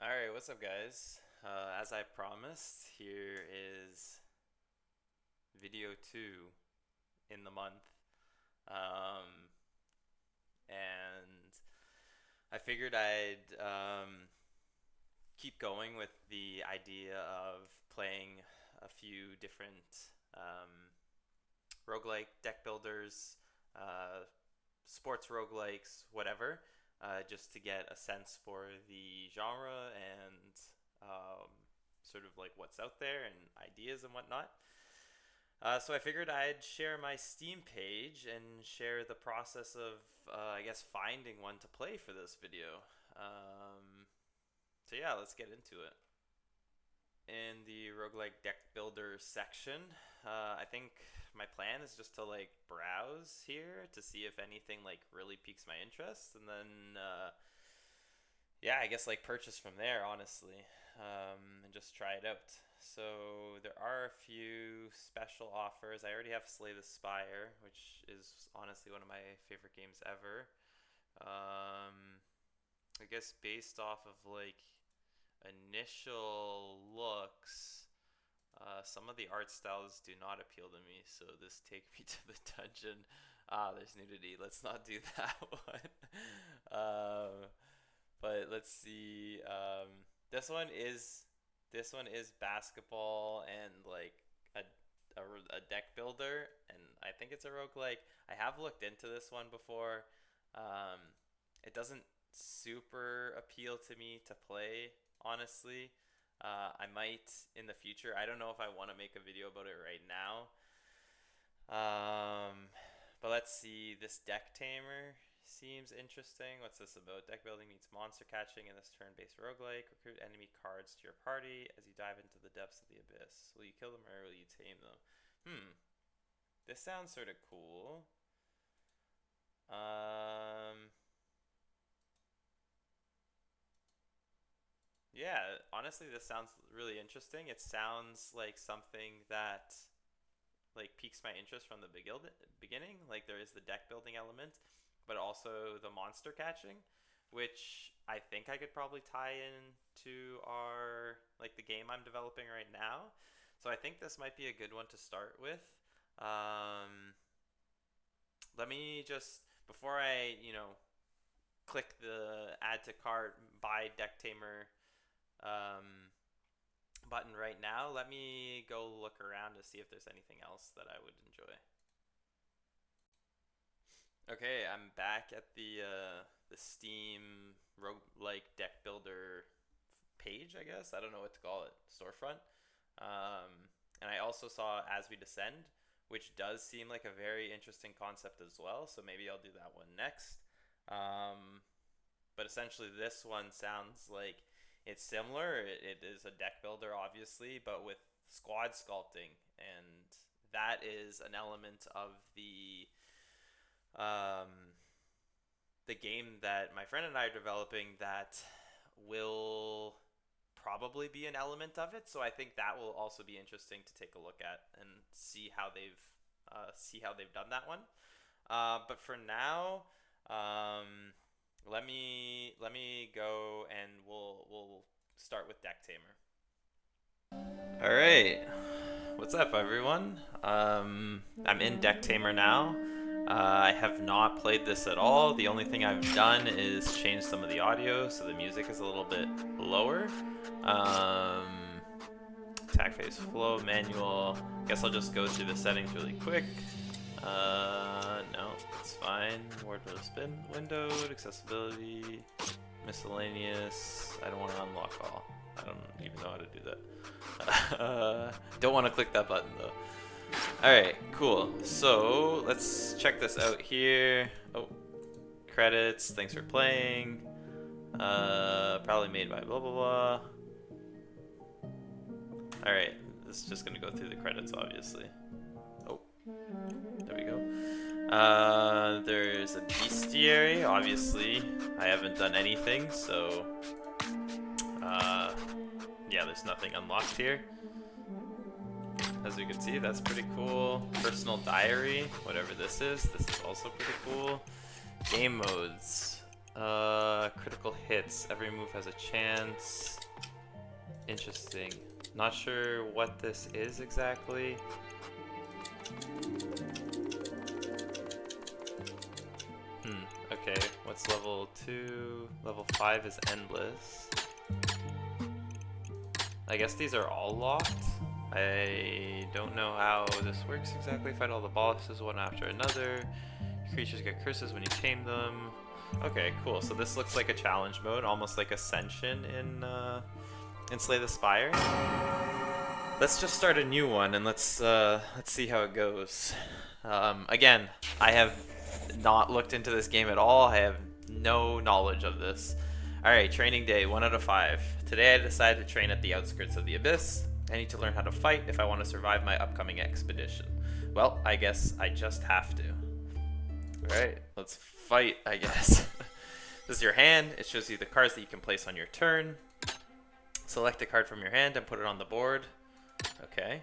Alright, what's up, guys? As I promised, here is video 2 in the month. Um, and I figured I'd keep going with the idea of playing a few different roguelike deck builders, uh, sports roguelikes, whatever, just to get a sense for the genre and um, sort of like what's out there and ideas and whatnot. So I figured I'd share my Steam page and share the process of, I guess, finding one to play for this video. So yeah, let's get into it. In the roguelike deck builder section, I think my plan is just to like browse here to see if anything like really piques my interest, and then yeah, I guess like purchase from there, honestly, and just try it out. So there are a few special offers. I already have Slay the Spire, which is honestly one of my favorite games ever. I guess based off of like initial looks, some of the art styles do not appeal to me, so this take me to the dungeon. Ah, there's nudity. Let's not do that one. um, but let's see. This one is basketball and like a, a deck builder, and I think it's a roguelike. I have looked into this one before. Um, it doesn't super appeal to me to play, honestly. I might in the future. I don't know if I want to make a video about it right now. But let's see. This Decktamer seems interesting. What's this about? Deck building meets monster catching in this turn-based roguelike. Recruit enemy cards to your party as you dive into the depths of the abyss. Will you kill them or will you tame them? This sounds sort of cool. Yeah, honestly, this sounds really interesting. It sounds like something that like piques my interest from the beginning. Like there is the deck building element, but also the monster catching, which I think I could probably tie in to our like the game I'm developing right now. So I think this might be a good one to start with. Um, Let me just before I click the add to cart buy Decktamer um, button right now. Let me go look around to see if there's anything else that I would enjoy. Okay, I'm back at the Steam roguelike deck builder page, I guess. I don't know what to call it, storefront. And I also saw As We Descend, which does seem like a very interesting concept as well. So maybe I'll do that one next. But essentially, this one sounds like it's similar. It is a deck builder, obviously, but with squad sculpting, and that is an element of um, the game that my friend and I are developing that will probably be an element of it. So I think that will also be interesting to take a look at and see how they've done that one. But for now, let me go and we'll start with Decktamer. All right, what's up, everyone? I'm in Decktamer now. I have not played this at all. The only thing I've done is change some of the audio so the music is a little bit lower. Um, Attack phase flow manual. Guess I'll just go through the settings really quick. No, it's fine. Wardrobe spin windowed, accessibility, miscellaneous. I don't want to unlock all. I don't even know how to do that. Don't want to click that button though. Alright, cool. So let's check this out here. Oh, credits. Thanks for playing. Probably made by blah blah blah. Alright, this is just gonna go through the credits, obviously. Oh, there we go. There's a bestiary, obviously. I haven't done anything, so yeah, there's nothing unlocked here. As you can see, that's pretty cool. Personal diary, whatever this is also pretty cool. Game modes. Critical hits. Every move has a chance. Interesting. Not sure what this is exactly. Okay, what's level 2? Level 5 is endless. I guess these are all locked. I don't know how this works exactly. Fight all the bosses one after another. Creatures get curses when you tame them. Okay, cool. So this looks like a challenge mode, almost like Ascension in Slay the Spire. Let's just start a new one and let's see how it goes. Again, I have not looked into this game at all. I have no knowledge of this. Alright, training day, 1 out of 5. Today I decided to train at the outskirts of the Abyss. I need to learn how to fight if I want to survive my upcoming expedition. Well, I guess I just have to. Alright, let's fight, I guess. This is your hand. It shows you the cards that you can place on your turn. Select a card from your hand and put it on the board. Okay.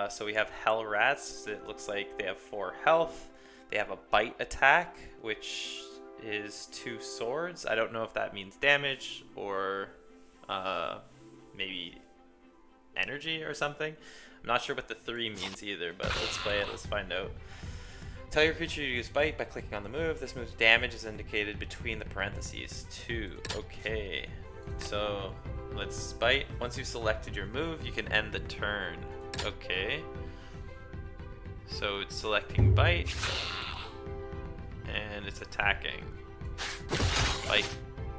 So we have Hell Rats. It looks like they have 4 health. They have a bite attack, which is 2 swords. I don't know if that means damage or maybe energy or something. I'm not sure what the 3 means either, but let's play it. Let's find out. Tell your creature to use bite by clicking on the move. This move's damage is indicated between the parentheses. 2. Okay. So let's bite. Once you've selected your move, you can end the turn. Okay. So it's selecting bite. And it's attacking. Bite.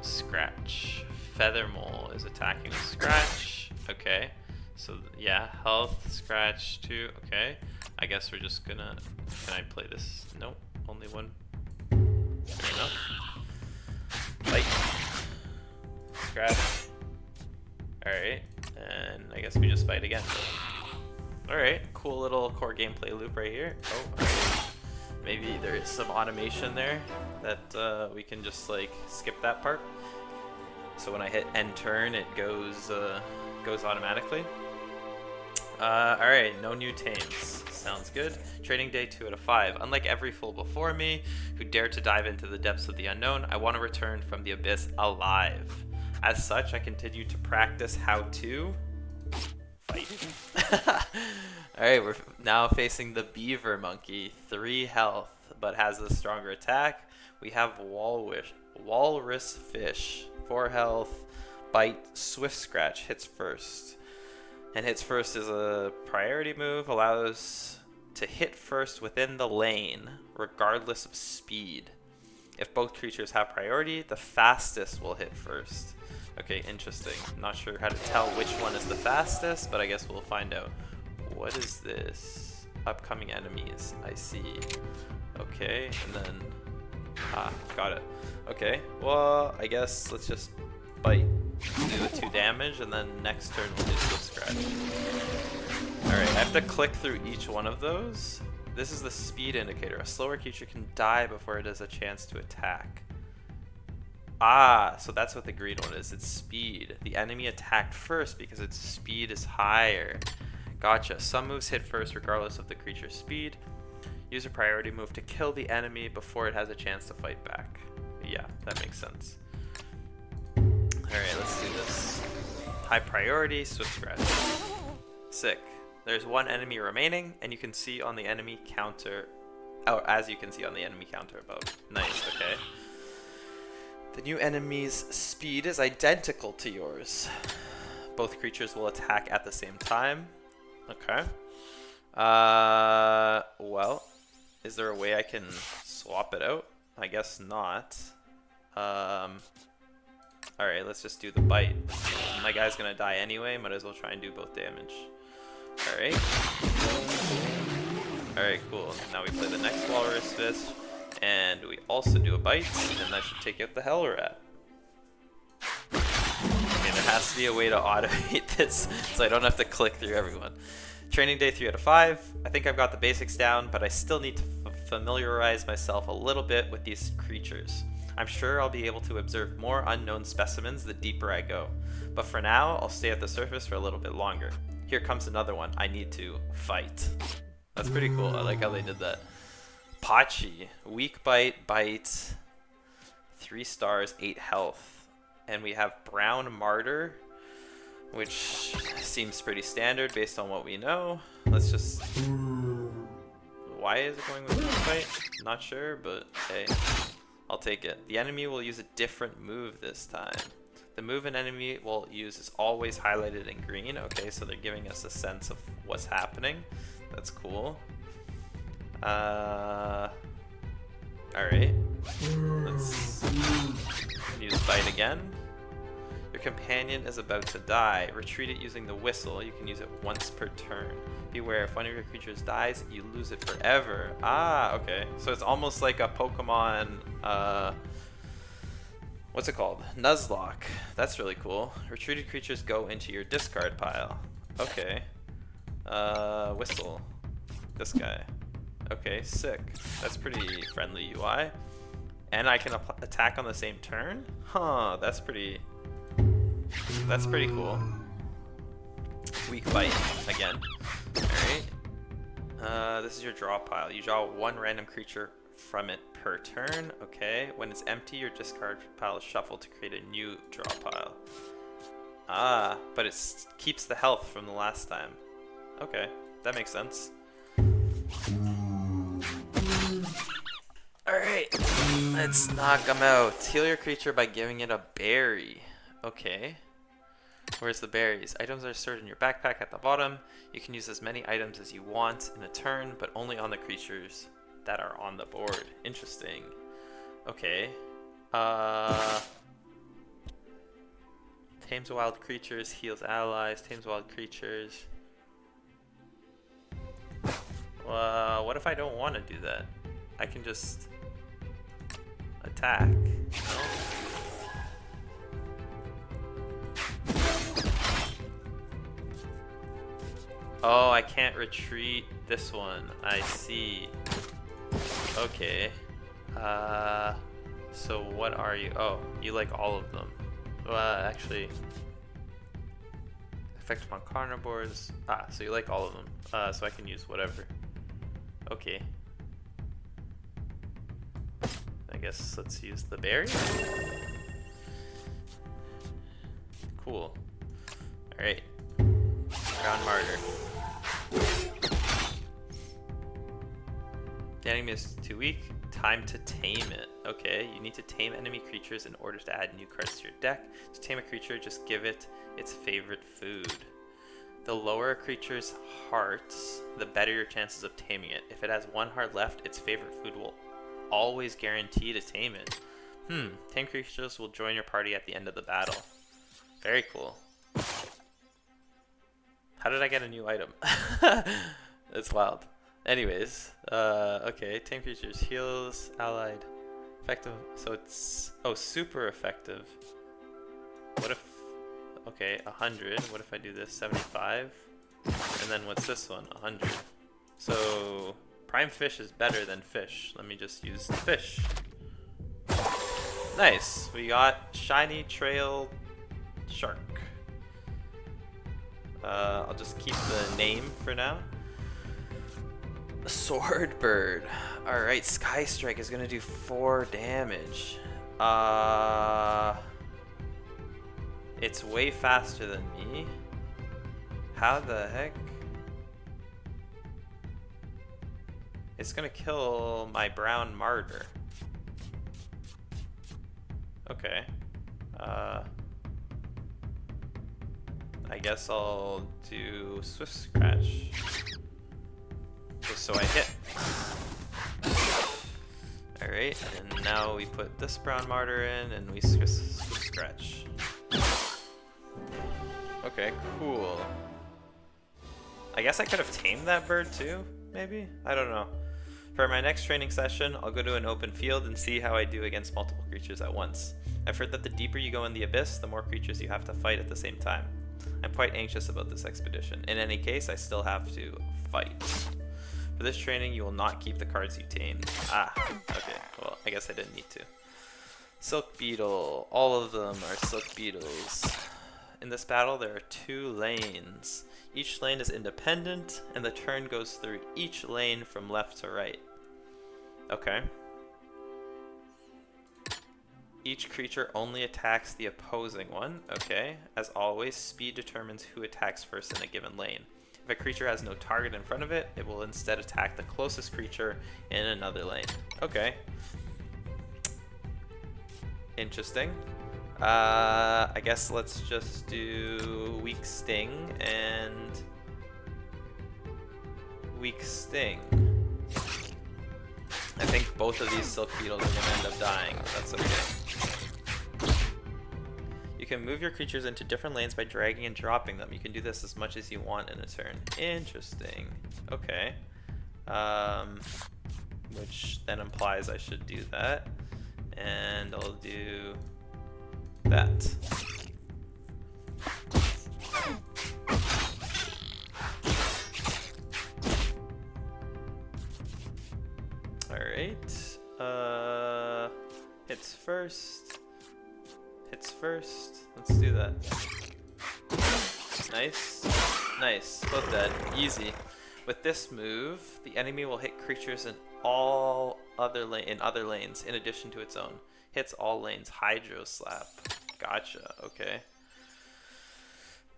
Scratch. Feather Mole is attacking with scratch. Okay. So yeah, health, scratch, 2. Okay. I guess we're just gonna... Can I play this? Nope. Only one. Fair enough. Bite. Scratch. Alright. And I guess we just fight again. Alright. Cool little core gameplay loop right here. Oh, alright. Maybe there is some automation there that we can just like skip that part. So when I hit end turn, it goes automatically. Alright, no new tames. Sounds good. Training day 2 out of 5. Unlike every fool before me who dared to dive into the depths of the unknown, I want to return from the abyss alive. As such, I continue to practice how to fight. Alright, we're now facing the beaver monkey. 3 health, but has a stronger attack. We have walrus fish. 4 health, bite, swift scratch, hits first. And hits first is a priority move, allows to hit first within the lane, regardless of speed. If both creatures have priority, the fastest will hit first. Okay, interesting. Not sure how to tell which one is the fastest, but I guess we'll find out. What is this? Upcoming enemies, I see. Okay, and then... Ah, got it. Okay, well, I guess let's just bite. Do the 2 damage, and then next turn we'll do the scratch. Alright, I have to click through each one of those. This is the speed indicator. A slower creature can die before it has a chance to attack. Ah, so that's what the green one is. It's speed. The enemy attacked first because its speed is higher. Gotcha. Some moves hit first regardless of the creature's speed. Use a priority move to kill the enemy before it has a chance to fight back. Yeah, that makes sense. Alright, let's do this. High priority, swift scratch. Sick. There's 1 enemy remaining, and you can see on the enemy counter... Oh, as you can see on the enemy counter above. Nice, okay. The new enemy's speed is identical to yours. Both creatures will attack at the same time. Okay. Well, is there a way I can swap it out? I guess not. Alright, let's just do the bite. My guy's gonna die anyway, might as well try and do both damage. Alright. Alright, cool. Now we play the next Walrus Fish, and we also do a bite, and that should take out the Hell Rat. Okay, there has to be a way to automate this, so I don't have to click through everyone. Training day 3 out of 5. I think I've got the basics down, but I still need to familiarize myself a little bit with these creatures. I'm sure I'll be able to observe more unknown specimens the deeper I go. But for now, I'll stay at the surface for a little bit longer. Here comes another one. I need to fight. That's pretty cool. I like how they did that. Pachi. Weak bite, bite. 3 stars, 8 health. And we have Brown Martyr, which seems pretty standard based on what we know. Let's just... Why is it going with weak fight? Not sure, but hey, I'll take it. The enemy will use a different move this time. The move an enemy will use is always highlighted in green. Okay, so they're giving us a sense of what's happening. That's cool. Alright. Let's use bite again. Your companion is about to die. Retreat it using the whistle. You can use it once per turn. Beware, if one of your creatures dies, you lose it forever. Ah, okay. So it's almost like a Pokemon, what's it called? Nuzlocke. That's really cool. Retreated creatures go into your discard pile. Okay. Whistle. This guy. Okay, sick. That's pretty friendly UI. And I can attack on the same turn? Huh, that's pretty cool. Weak bite again. Alright. This is your draw pile. You draw one random creature from it per turn. Okay. When it's empty, your discard pile is shuffled to create a new draw pile. Ah, but it keeps the health from the last time. Okay, that makes sense. Alright, let's knock him out. Heal your creature by giving it a berry. Okay. Where's the berries? Items are stored in your backpack at the bottom. You can use as many items as you want in a turn, but only on the creatures that are on the board. Interesting. Okay. Tames wild creatures, heals allies, tames wild creatures. What if I don't want to do that? I can just attack. No? Oh, I can't retreat this one. I see. Okay. So what are you? Oh, you like all of them. Actually, effect upon carnivores. Ah, so you like all of them. So I can use whatever. Okay. I guess let's use the berry. Cool. Alright. Brown Martyr. The enemy is too weak. Time to tame it. Okay, you need to tame enemy creatures in order to add new cards to your deck. To tame a creature, just give it its favorite food. The lower a creature's hearts, the better your chances of taming it. If it has one heart left, its favorite food will always guarantee to tame it. Tame creatures will join your party at the end of the battle. Very cool. How did I get a new item? That's wild. Anyways, okay, tame creatures heals, allied, effective, so it's, oh, super effective. What if, okay, 100, what if I do this, 75, and then what's this one, 100. So, prime fish is better than fish. Let me just use fish. Nice, we got shiny trail shark. I'll just keep the name for now. Sword bird. Alright, Sky Strike is gonna do 4 damage. It's way faster than me. How the heck? It's gonna kill my brown martyr. Okay. I guess I'll do Swift Scratch. Just so I hit. Alright, and now we put this brown martyr in and we Swift Scratch. Okay, cool. I guess I could have tamed that bird too, maybe? I don't know. For my next training session, I'll go to an open field and see how I do against multiple creatures at once. I've heard that the deeper you go in the abyss, the more creatures you have to fight at the same time. I'm quite anxious about this expedition. In any case, I still have to fight. For this training, you will not keep the cards you tamed. Ah, okay. Well, I guess I didn't need to. Silk Beetle. All of them are Silk Beetles. In this battle, there are 2 lanes. Each lane is independent, and the turn goes through each lane from left to right. Okay. Each creature only attacks the opposing one. Okay. As always, speed determines who attacks first in a given lane. If a creature has no target in front of it, it will instead attack the closest creature in another lane. Okay. Interesting. I guess let's just do Weak Sting and Weak Sting. I think both of these Silk Beetles are going to end up dying, but that's okay. You can move your creatures into different lanes by dragging and dropping them. You can do this as much as you want in a turn. Interesting. Okay. Which then implies I should do that. And I'll do that. Alright. Hits first. Hits first. Let's do that. Nice. Nice. Both dead. Easy. With this move, the enemy will hit creatures in other lanes in addition to its own. Hits all lanes. Hydro Slap. Gotcha. Okay.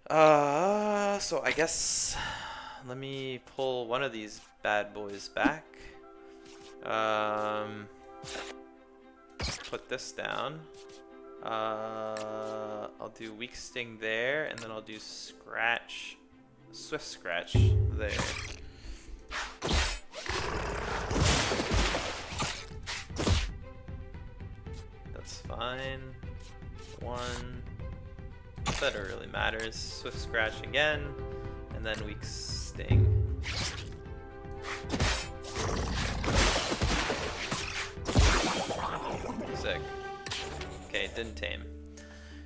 So I guess let me pull one of these bad boys back. Put this down. I'll do Weak Sting there, and then I'll do Scratch, Swift Scratch there. That's fine. One. That really matters. Swift Scratch again, and then Weak Sting. Sick. Okay, didn't tame.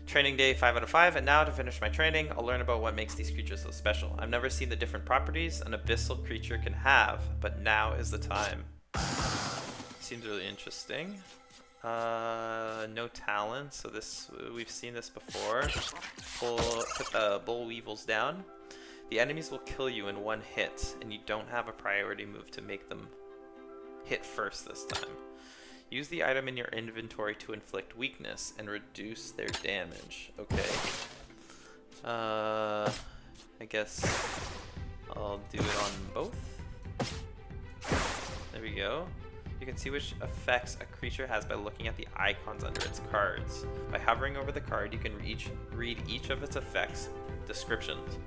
Training day 5 out of 5, and now to finish my training, I'll learn about what makes these creatures so special. I've never seen the different properties an abyssal creature can have, but now is the time. Seems really interesting. No talent, so this we've seen this before. Put the Bull Weevils down. The enemies will kill you in one hit, and you don't have a priority move to make them hit first this time. Use the item in your inventory to inflict weakness and reduce their damage. Okay. I guess I'll do it on both. There we go. You can see which effects a creature has by looking at the icons under its cards. By hovering over the card, you can read each of its effects descriptions.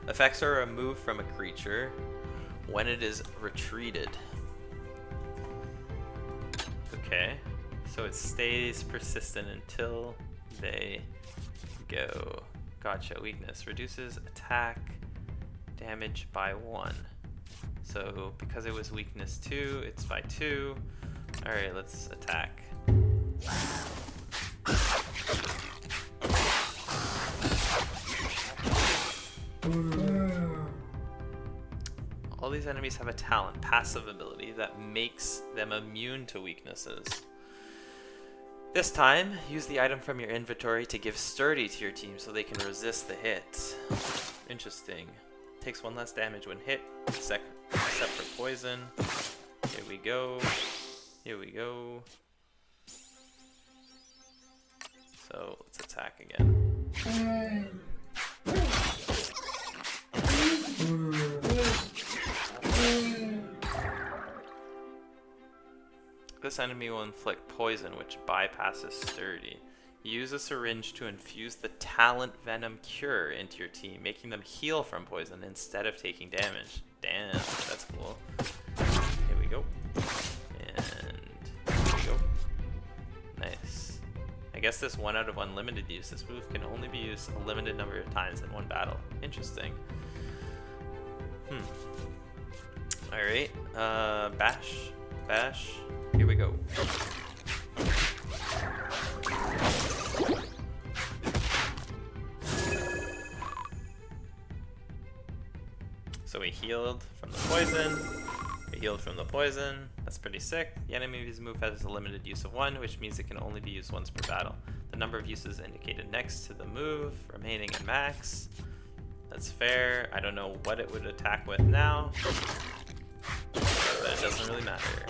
Effects are removed from a creature when it is retreated. Okay, so it stays persistent until they go. Gotcha. Weakness reduces attack damage by 1. So because it was weakness 2, it's by 2. Alright, let's attack. All these enemies have a talent, passive ability, that makes them immune to weaknesses. This time, use the item from your inventory to give sturdy to your team so they can resist the hit. Interesting. Takes 1 less damage when hit, except for poison. Here we go. Here we go. So, let's attack again. This enemy will inflict poison, which bypasses sturdy. Use a syringe to infuse the Talent Venom Cure into your team, making them heal from poison instead of taking damage. Damn, that's cool. Here we go. And here we go. Nice. I guess this 1 out of unlimited use. This move can only be used a limited number of times in one battle. Interesting. Alright, bash. Bash. Here we go. So we healed from the poison. We healed from the poison. That's pretty sick. The enemy's move has a limited use of 1, which means it can only be used once per battle. The number of uses indicated next to the move, remaining at max. That's fair. I don't know what it would attack with now, but it doesn't really matter.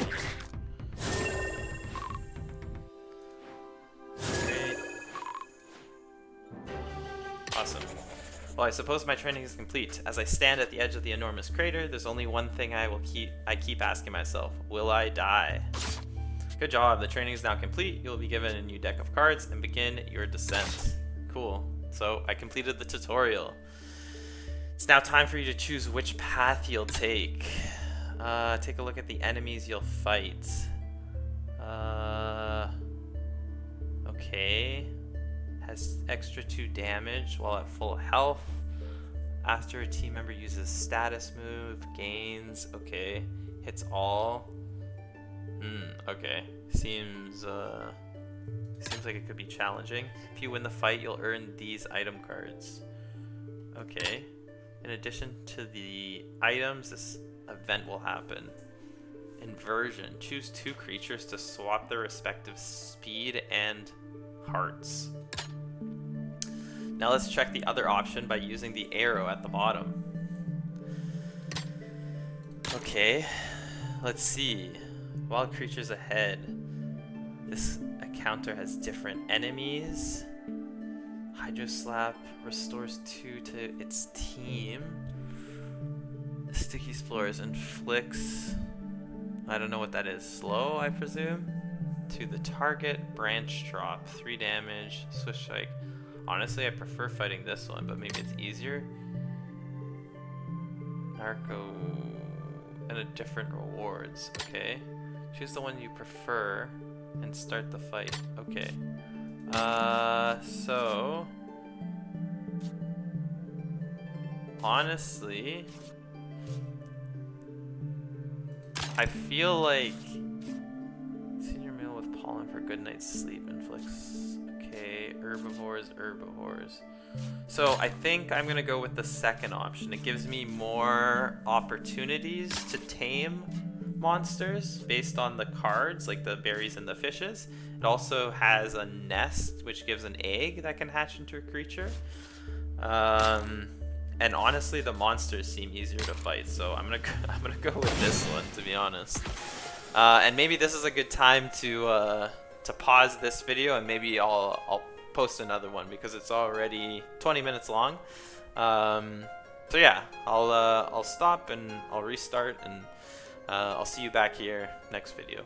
Awesome. Well, I suppose my training is complete. As I stand at the edge of the enormous crater, there's only one thing I keep asking myself. Will I die? Good job. The training is now complete. You'll be given a new deck of cards and begin your descent. Cool. So I completed the tutorial. It's now time for you to choose which path you'll take. Take a look at the enemies you'll fight. Okay. Has extra 2 damage while at full health. After a team member uses status move, gains. Okay. Hits all. Okay. Seems like it could be challenging. If you win the fight, you'll earn these item cards. Okay. In addition to the items, this event will happen. Inversion. Choose 2 creatures to swap their respective speed and hearts. Now let's check the other option by using the arrow at the bottom. Okay, let's see. Wild creatures ahead. This encounter has different enemies. Hydro Slap restores 2 to its team. Sticky Explorers inflicts, I don't know what that is, slow, I presume, to the target. Branch Drop, 3 damage. Swift Strike. Honestly, I prefer fighting this one, but maybe it's easier. Narco and a different rewards. Okay. Choose the one you prefer and start the fight. Okay. So honestly, I feel like senior meal with pollen for good night's sleep inflicts. Okay, herbivores. So I think I'm gonna go with the second option. It gives me more opportunities to tame monsters based on the cards, like the berries and the fishes. It also has a nest, which gives an egg that can hatch into a creature. And honestly, the monsters seem easier to fight, so I'm gonna go with this one, to be honest. And maybe this is a good time to pause this video, and maybe I'll post another one because it's already 20 minutes long. So yeah, I'll stop and I'll restart, and I'll see you back here next video.